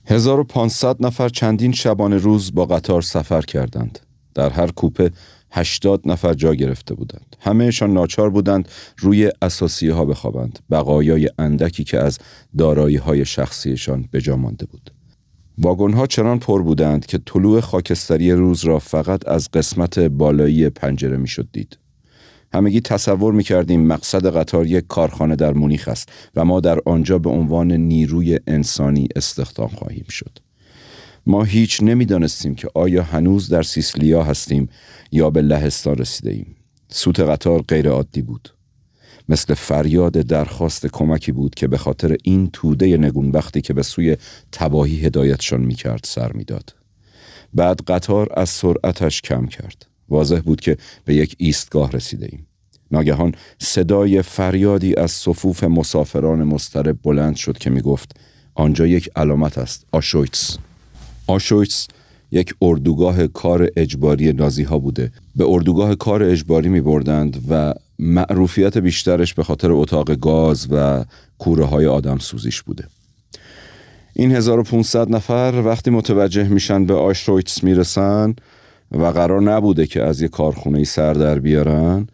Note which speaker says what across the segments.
Speaker 1: «1500 نفر چندین شبانه روز با قطار سفر کردند. در هر کوپه 80 نفر جا گرفته بودند. همهشان ناچار بودند روی اساسیه ها بخوابند. بقایای اندکی که از دارایی های شخصیشان به جا مانده بود. واگن ها چنان پر بودند که طلوع خاکستری روز را فقط از قسمت بالایی پنجره میشد دید. همگی تصور می‌کردیم مقصد قطار یک کارخانه در مونیخ است و ما در آنجا به عنوان نیروی انسانی استخدام خواهیم شد. ما هیچ نمی‌دانستیم که آیا هنوز در سیسیلیا هستیم یا به لهستان رسیده ایم. صوت قطار غیر عادی بود. مثل فریاد درخواست کمکی بود که به خاطر این توده نگونبختی که به سوی تباهی هدایتشان می‌کرد سر می‌داد. بعد قطار از سرعتش کم کرد. واضح بود که به یک ایستگاه رسیده ایم. ناگهان صدای فریادی از صفوف مسافران مضطرب بلند شد که می گفت آنجا یک علامت است، آشویتس. آشویتس یک اردوگاه کار اجباری نازی ها بوده. به اردوگاه کار اجباری می بردند و معروفیت بیشترش به خاطر اتاق گاز و کوره های آدم سوزیش بوده. این 1500 نفر وقتی متوجه میشن به آشویتس میرسن و قرار نبوده که از یک کارخونه سر در بیارن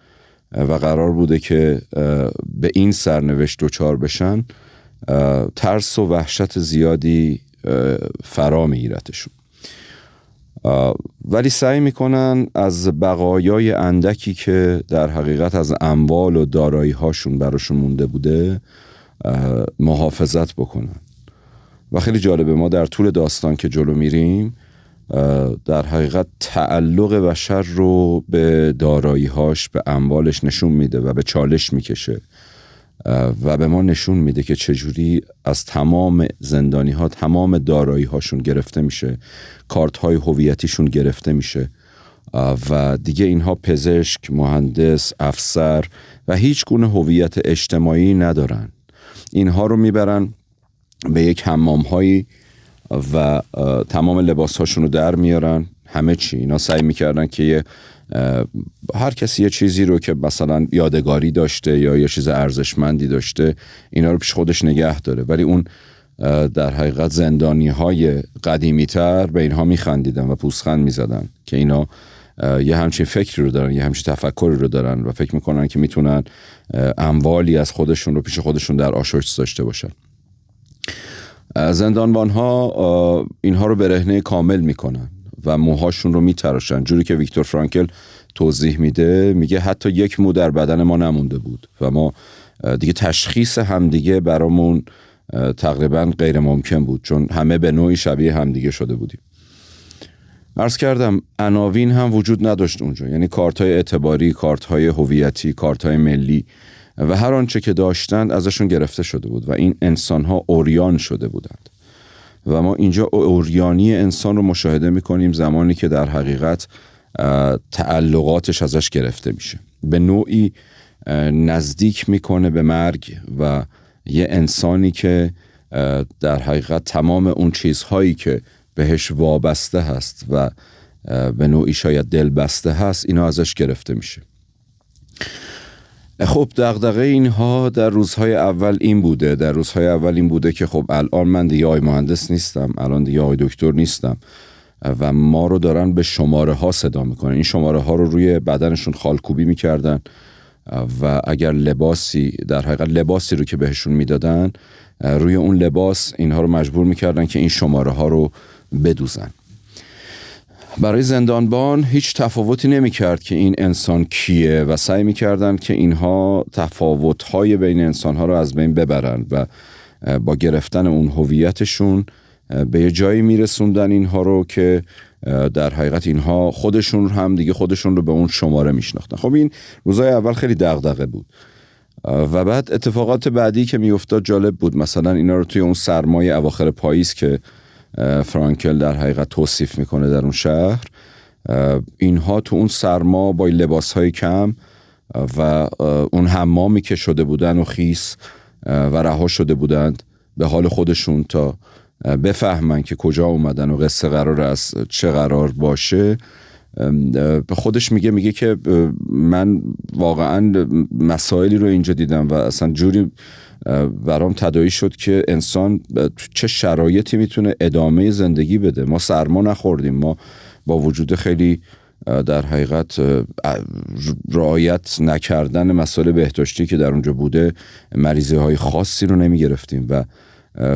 Speaker 1: و قرار بوده که به این سرنوشت دچار بشن، ترس و وحشت زیادی فرا میگیرتشون. ولی سعی میکنن از بقایای اندکی که در حقیقت از اموال و دارایی هاشون براشون مونده بوده محافظت بکنن. و خیلی جالبه، ما در طول داستان که جلو میریم در حقیقت تعلق بشر رو به دارایی‌هاش، به اموالش نشون میده و به چالش میکشه و به ما نشون میده که چجوری از تمام زندانی‌ها تمام دارایی‌هاشون گرفته میشه، کارت‌های هویتیشون گرفته میشه و دیگه اینها پزشک، مهندس، افسر و هیچ گونه هویت اجتماعی ندارن. اینها رو میبرن به یک حمام‌هایی و تمام لباس‌هاشون رو در میارن، همه چی. اینا سعی میکردن که هر کسی یه چیزی رو که مثلا یادگاری داشته یا یه چیز ارزشمندی داشته اینا رو پیش خودش نگه داره، ولی اون در حقیقت زندانی‌های قدیمی‌تر به اینها میخندیدن و پوزخند میزدن که اینا یه همچین فکری رو دارن، یه همچین تفکری رو دارن و فکر میکنن که میتونن اموالی از خودشون رو پیش خودشون در آشویتس داشته باشن. زندانبان‌ها اینها رو برهنه کامل میکنن و موهاشون رو میتراشن، جوری که ویکتور فرانکل توضیح میده. میگه حتی یک مو در بدن ما نمونده بود و ما دیگه تشخیص همدیگه برامون تقریبا غیر ممکن بود، چون همه به نوعی شبیه همدیگه شده بودیم. عرض کردم عناوین هم وجود نداشت اونجا، یعنی کارت‌های اعتباری، کارت‌های هویتی، کارت‌های ملی و هر آنچه که داشتند ازشون گرفته شده بود و این انسان‌ها عریان شده بودند و ما اینجا عریانی انسان رو مشاهده می‌کنیم زمانی که در حقیقت تعلقاتش ازش گرفته میشه، به نوعی نزدیک میکنه به مرگ و یه انسانی که در حقیقت تمام اون چیزهایی که بهش وابسته هست و به نوعی شاید دل بسته هست اینا ازش گرفته میشه. خب دغدغه اینها در روزهای اول این بوده که خب الان من دیگه آقای مهندس نیستم، الان دیگه آقای دکتر نیستم و ما رو دارن به شماره ها صدا میکنن. این شماره ها رو روی بدنشون خالکوبی میکردن و اگر در حقیقت لباسی رو که بهشون میدادن روی اون لباس اینها رو مجبور میکردن که این شماره ها رو بدوزن. برای زندانبان هیچ تفاوتی نمیکرد که این انسان کیه و سعی میکردن که اینها تفاوت‌های بین انسان‌ها رو از بین ببرن و با گرفتن اون هویتشون به یه جایی میرسوندن اینها رو که در حقیقت اینها خودشون رو به اون شماره میشناختن. خب این روزهای اول خیلی دغدغه بود و بعد اتفاقات بعدی که میافتاد جالب بود. مثلا اینا رو توی اون سرمای اواخر پاییز که فرانکل در حقیقت توصیف میکنه در اون شهر، اینها تو اون سرما با لباسهای کم و اون حمامی که شده بودن و خیس و رها شده بودند به حال خودشون تا بفهمن که کجا اومدن و قصه قرار از چه قرار باشه، به خودش میگه که من واقعا مسائلی رو اینجا دیدم و اصلا جوری برام تداعی شد که انسان چه شرایطی میتونه ادامه زندگی بده. ما سرما نخوردیم، ما با وجود خیلی در حقیقت رعایت نکردن مسائل بهداشتی که در اونجا بوده مریضی های خاصی رو نمی گرفتیم و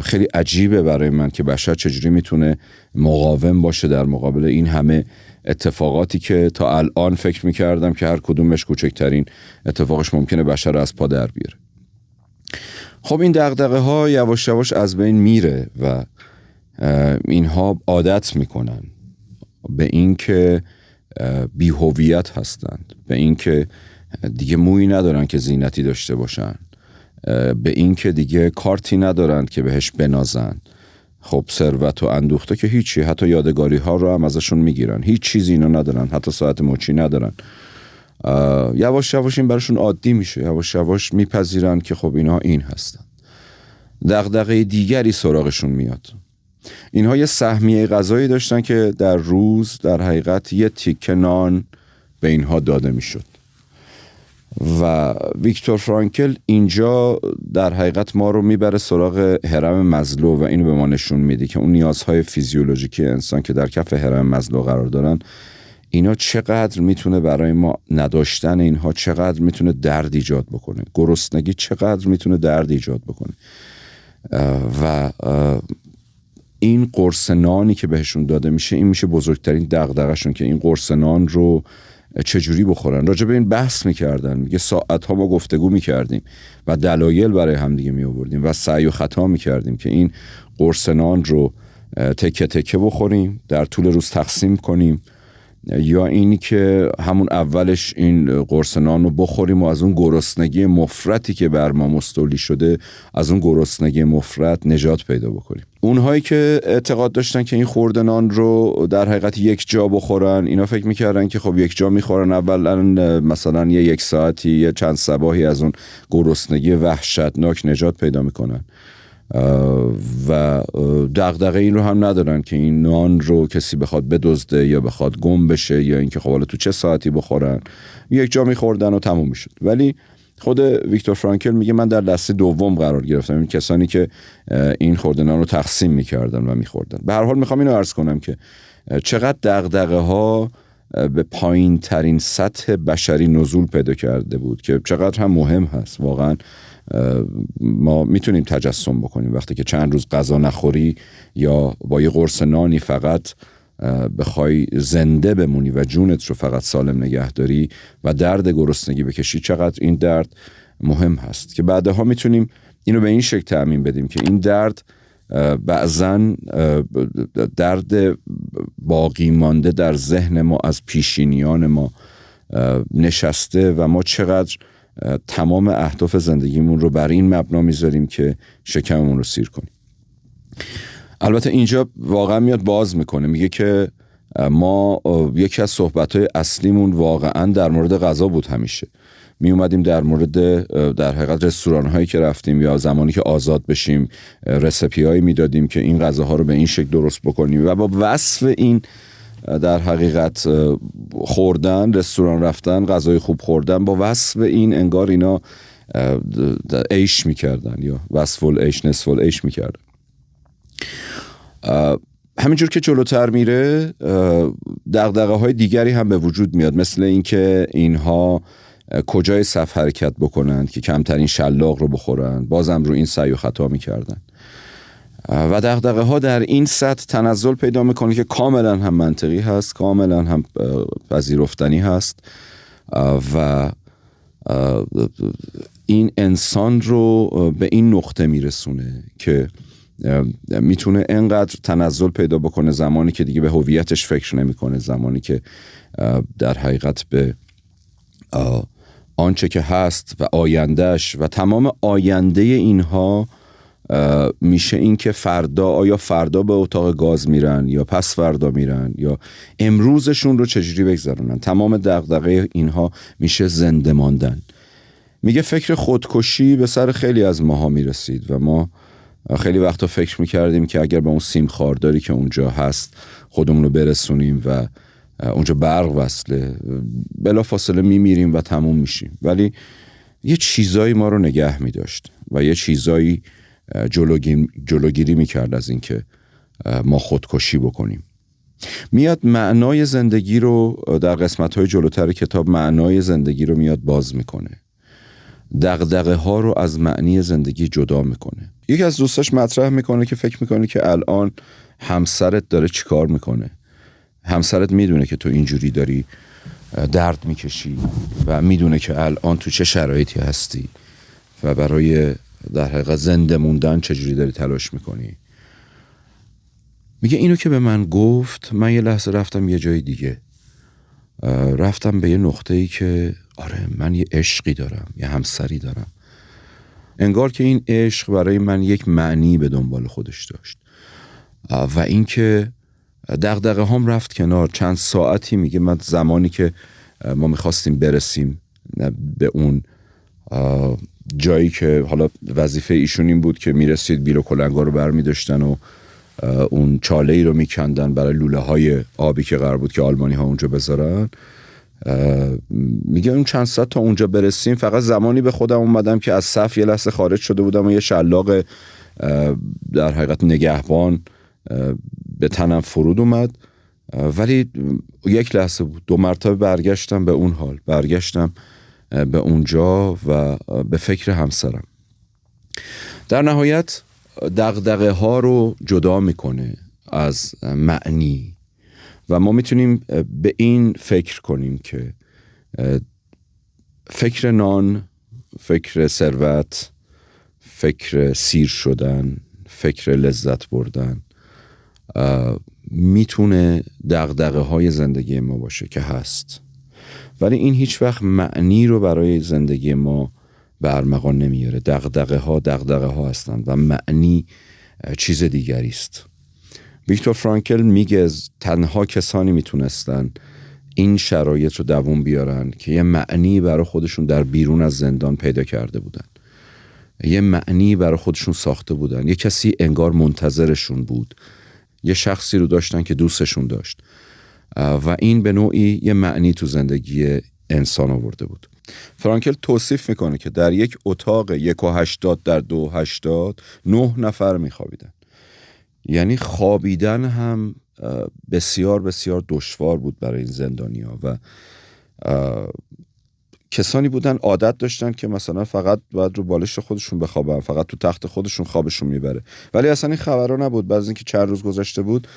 Speaker 1: خیلی عجیبه برای من که بشر چجوری میتونه مقاوم باشه در مقابل این همه اتفاقاتی که تا الان فکر میکردم که هر کدومش کوچکترین اتفاقش ممکنه بشر رو از پا در بیاره. خب این دغدغه ها یواش یواش از بین میره و اینها عادت میکنن به این که بی هویت هستند، به این که دیگه مویی ندارن که زینتی داشته باشن، به این که دیگه کارتی ندارن که بهش بنازن. خب ثروت و اندوخته که هیچی، حتی یادگاری ها رو هم ازشون میگیرن، هیچ چیزی اینا ندارن، حتی ساعت مچی ندارن. یواش یواش این براشون عادی میشه، یواش یواش میپذیرن که خب اینها این هستن. دغدغه دیگری سراغشون میاد. اینها یه سهمیه غذایی داشتن که در روز در حقیقت یه تیکه نان به اینها داده میشد و ویکتور فرانکل اینجا در حقیقت ما رو میبره سراغ هرم مزلو و اینو به ما نشون میده که اون نیازهای فیزیولوژیکی انسان که در کف هرم مزلو قرار دارن، اینا چقدر میتونه برای ما نداشتن اینها چقدر میتونه درد ایجاد بکنه، گرسنگی چقدر میتونه درد ایجاد بکنه. و این قرص نانی که بهشون داده میشه این میشه بزرگترین دغدغه‌شون که این قرص نان رو چجوری بخورن. راجع به این بحث میکردن، میگه ساعت‌ها ما گفتگو میکردیم و دلایل برای همدیگه میآوردیم و سعی و خطا میکردیم که این قرص نان رو تکه تکه بخوریم، در طول روز تقسیم کنیم، یا اینی که همون اولش این قرص نان رو بخوریم و از اون گرسنگی مفرطی که بر ما مستولی شده، از اون گرسنگی مفرط نجات پیدا بکنیم. اونهایی که اعتقاد داشتن که این خورده نان رو در حقیقت یک جا بخورن، اینا فکر میکردن که خب یک جا میخورن، اولا مثلا یک ساعتی یا چند صباحی از اون گرسنگی وحشتناک نجات پیدا میکنن و دغدغه این رو هم ندارن که این نان رو کسی بخواد بدزده یا بخواد گم بشه یا اینکه خب حالا تو چه ساعتی بخورن، یک جا میخوردن و تموم میشد. ولی خود ویکتور فرانکل میگه من در دسته دوم قرار گرفتم، این کسانی که این خورده نان رو تقسیم میکردن و میخوردن. به هر حال میخوام اینو عرض کنم که چقدر دغدغه ها به پایین ترین سطح بشری نزول پیدا کرده بود که چقدر هم مهم هست. واقعا ما میتونیم تجسم بکنیم وقتی که چند روز غذا نخوری یا با یه قرص نانی فقط بخوای زنده بمونی و جونت رو فقط سالم نگه داری و درد گرسنگی بکشی، چقدر این درد مهم هست که بعدها میتونیم اینو به این شکل تعمیم بدیم که این درد بعضن درد باقی مانده در ذهن ما از پیشینیان ما نشسته و ما چقدر تمام اهداف زندگیمون رو بر این مبنا میذاریم که شکممون رو سیر کنیم. البته اینجا واقعا میاد باز میکنه، میگه که ما یکی از صحبت‌های اصلیمون واقعا در مورد غذا بود. همیشه می اومدیم در مورد در حقیقت رستوران‌هایی که رفتیم یا زمانی که آزاد بشیم رسپی‌هایی میدادیم که این غذاها رو به این شکل درست بکنیم و با وصف این در حقیقت خوردن، رستوران رفتن، غذای خوب خوردن، با وصف این انگار اینا عیش میکردن یا وصف العیش نصف العیش میکردن. همینجور که جلوتر میره دغدغه های دیگری هم به وجود میاد، مثل اینکه اینها کجای صف حرکت بکنن که کمترین شلاق رو بخورن. بازم رو این سعی و خطا میکردن و دغدغه ها در این سطح تنزل پیدا میکنه که کاملا هم منطقی هست، کاملا هم پذیرفتنی هست و این انسان رو به این نقطه میرسونه که میتونه انقدر تنزل پیدا بکنه زمانی که دیگه به هویتش فکر نمیکنه، زمانی که در حقیقت به آنچه که هست و آیندهش و تمام آینده اینها میشه این که آیا فردا به اتاق گاز میرن یا پس فردا میرن یا امروزشون رو چجوری بگذرونن. تمام دغدغه اینها میشه زنده ماندن. میگه فکر خودکشی به سر خیلی از ماها میرسید و ما خیلی وقتا فکر میکردیم که اگر به اون سیم خارداری که اونجا هست خودمون رو برسونیم و اونجا برق وصله، بلا فاصله میمیریم و تموم میشیم. ولی یه چیزایی ما رو نگه میداشت و یه چیزایی جلوگیری میکرد از این که ما خودکشی بکنیم. میاد معنای زندگی رو در قسمت‌های جلوتر کتاب معنای زندگی رو میاد باز میکنه، دغدغه ها رو از معنی زندگی جدا میکنه. یکی از دوستاش مطرح میکنه که فکر میکنه که الان همسرت داره چیکار میکنه. همسرت میدونه که تو اینجوری داری درد میکشی و میدونه که الان تو چه شرایطی هستی و برای در حقیقت زنده موندن چجوری داری تلاش میکنی. میگه اینو که به من گفت، من یه لحظه رفتم یه جای دیگه، رفتم به یه نقطه‌ای که آره من یه عشقی دارم، یه همسری دارم. انگار که این عشق برای من یک معنی به دنبال خودش داشت و اینکه دغدغه هام رفت کنار. چند ساعتی میگه من زمانی که ما میخواستیم برسیم به اون جایی که حالا وظیفه ایشون این بود که میرسید بیل و کلنگا رو برمی‌داشتن و اون چاله ای رو میکندن برای لوله های آبی که قرار بود که آلمانی ها اونجا بذارن. میگه اون چند ساعت تا اونجا برسیم فقط زمانی به خودم اومدم که از صف یه لحظه خارج شده بودم و یه شلاق در حقیقت نگهبان به تنم فرود اومد، ولی یک لحظه بود. 2 مرتبه برگشتم به اون حال، برگشتم به اونجا و به فکر همسرم. در نهایت دغدغه ها رو جدا میکنه از معنی و ما میتونیم به این فکر کنیم که فکر نان، فکر ثروت، فکر سیر شدن، فکر لذت بردن میتونه دغدغه های زندگی ما باشه که هست، ولی این هیچ وقت معنی رو برای زندگی ما به ارمغان نمیاره. دغدغه ها هستند و معنی چیز دیگری است. ویکتور فرانکل میگه تنها کسانی میتونستن این شرایط رو دوام بیارن که یه معنی برای خودشون در بیرون از زندان پیدا کرده بودن، یه معنی برای خودشون ساخته بودن، یه کسی انگار منتظرشون بود، یه شخصی رو داشتن که دوستشون داشت و این به نوعی یه معنی تو زندگی انسان آورده بود. فرانکل توصیف میکنه که در یک اتاق 1.80 در 2.80 9 نفر میخوابیدن. یعنی خوابیدن هم بسیار بسیار دشوار بود برای این زندانیا و کسانی بودن عادت داشتن که مثلا فقط باید رو بالش خودشون بخوابن، فقط تو تخت خودشون خوابشون میبره، ولی اصلا این خبرها نبود. بعد از اینکه چند روز گذشته بود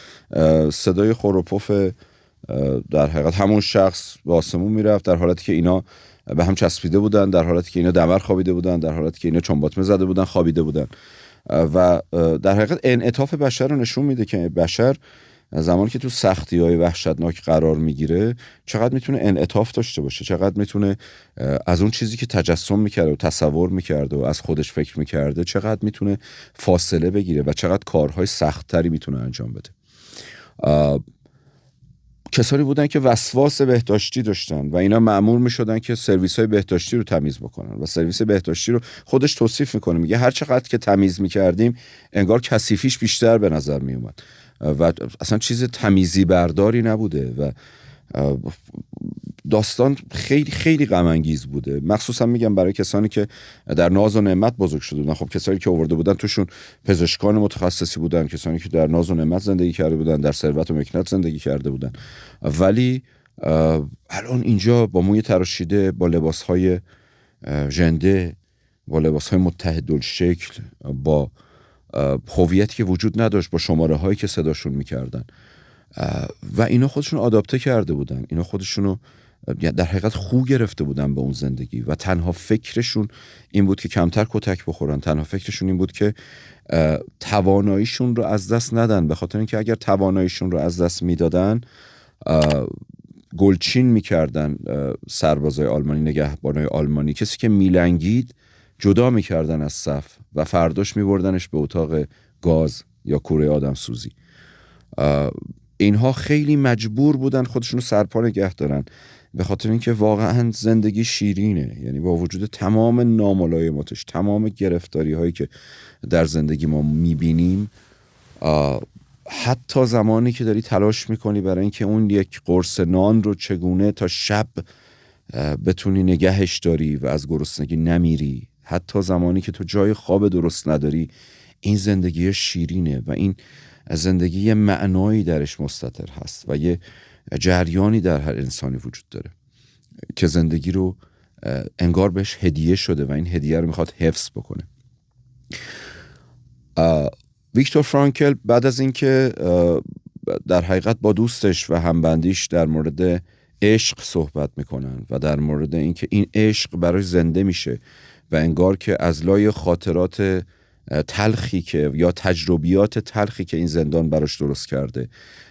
Speaker 1: صدای خور و پف در حقیقت همون شخص به آسمون میرفت، در حالتی که اینا به هم چسبیده بودن، در حالتی که اینا دمر خوابیده بودن، در حالتی که اینا چنباتمه زده بودن خوابیده بودن و در حقیقت انعطاف بشر رو نشون میده که بشر زمانی که تو سختی‌های وحشتناک قرار میگیره چقدر میتونه انعطاف داشته باشه، چقدر میتونه از اون چیزی که تجسم میکرده و تصور میکرده و از خودش فکر میکرده چقدر میتونه فاصله بگیره و چقدر کارهای سخت‌تری میتونه انجام بده. کسانی بودن که وسواس بهداشتی داشتن و اینا مأمور میشدن که سرویس‌های بهداشتی رو تمیز بکنن و سرویس بهداشتی رو خودش توصیف میکنه، میگه هر چقدر که تمیز میکردیم انگار کثیفیش بیشتر به نظر میومد و اصلا چیز تمیزی برداری نبوده و داستان خیلی خیلی غم انگیز بوده، مخصوصا میگم برای کسانی که در ناز و نعمت بزرگ شده بودن. خب کسانی که آورده بودن توشون پزشکان متخصصی بودن، کسانی که در ناز و نعمت زندگی کرده بودن، در ثروت و مکنت زندگی کرده بودن، ولی الان اینجا با موی تراشیده، با لباسهای ژنده، با لباسهای متحدالشکل، با هویتی که وجود نداشت، با شماره هایی که صداشون میکردن و اینا خودشون آداپته کرده بودن، اینا خودشونو در حقیقت خو گرفته بودن به اون زندگی و تنها فکرشون این بود که کمتر کتک بخورن، تنها فکرشون این بود که تواناییشون رو از دست ندن، به خاطر اینکه اگر تواناییشون رو از دست میدادن گلچین میکردن سربازای آلمانی، نگهبانای آلمانی، کسی که میلنگید جدا میکردن از صف و فرداش میبردنش به اتاق گاز یا کوره آدم سوزی. اینها خیلی مجبور بودن خودشونو سرپا نگه دارن به خاطر اینکه واقعا زندگی شیرینه، یعنی با وجود تمام ناملایماتش، تمام گرفتاری هایی که در زندگی ما میبینیم، حتی زمانی که داری تلاش میکنی برای اینکه اون یک قرص نان رو چگونه تا شب بتونی نگهش داری و از گرسنگی نمیری، حتی زمانی که تو جای خواب درست نداری، این زندگی شیرینه و این زندگی یه معنایی درش مستتر هست و یه جریانی در هر انسانی وجود داره که زندگی رو انگار بهش هدیه شده و این هدیه رو میخواد حفظ بکنه. ویکتور فرانکل بعد از اینکه در حقیقت با دوستش و همبندیش در مورد عشق صحبت میکنن و در مورد اینکه این عشق برای زنده میشه و انگار که از لای خاطرات تلخی که یا تجربیات تلخی که این زندان براش درست کرده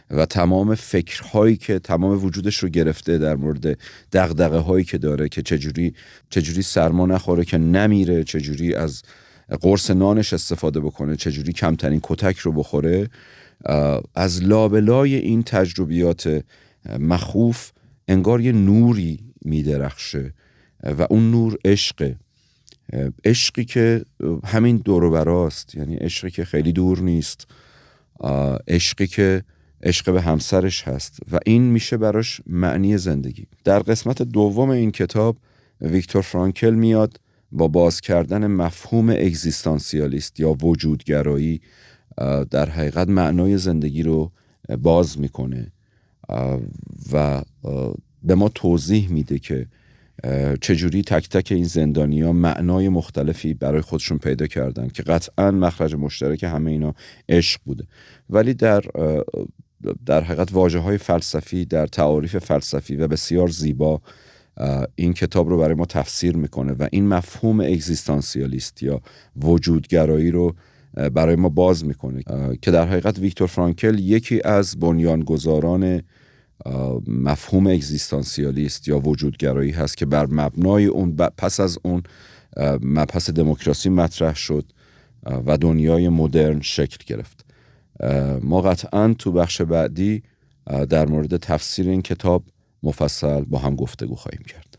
Speaker 1: و تمام فکرهایی که تمام وجودش رو گرفته در مورد دغدغه هایی که داره که چجوری سرما نخوره که نمیره، چجوری از قرص نانش استفاده بکنه، چجوری کمترین کتک رو بخوره، از لابلای این تجربیات مخوف انگار یه نوری میدرخشه و اون نور عشقی که همین دور و براست، یعنی عشقی که خیلی دور نیست، عشقی که عشق به همسرش هست و این میشه براش معنی زندگی. در قسمت دوم این کتاب ویکتور فرانکل میاد با باز کردن مفهوم اگزیستانسیالیست یا وجودگرایی در حقیقت معنای زندگی رو باز میکنه و به ما توضیح میده که چجوری تک تک این زندانی‌ها معنای مختلفی برای خودشون پیدا کردن که قطعاً مخرج مشترک همه اینا عشق بوده، ولی در حقیقت واژه‌های فلسفی، در تعاریف فلسفی و بسیار زیبا این کتاب رو برای ما تفسیر میکنه و این مفهوم اگزیستانسیالیست یا وجودگرایی رو برای ما باز میکنه که در حقیقت ویکتور فرانکل یکی از بنیانگذاران مفهوم اگزیستانسیالیست یا وجودگرایی هست که بر مبنای اون پس از اون مبحث دموکراسی مطرح شد و دنیای مدرن شکل گرفت. ما قطعاً تو بخش بعدی در مورد تفسیر این کتاب مفصل با هم گفتگو خواهیم کرد.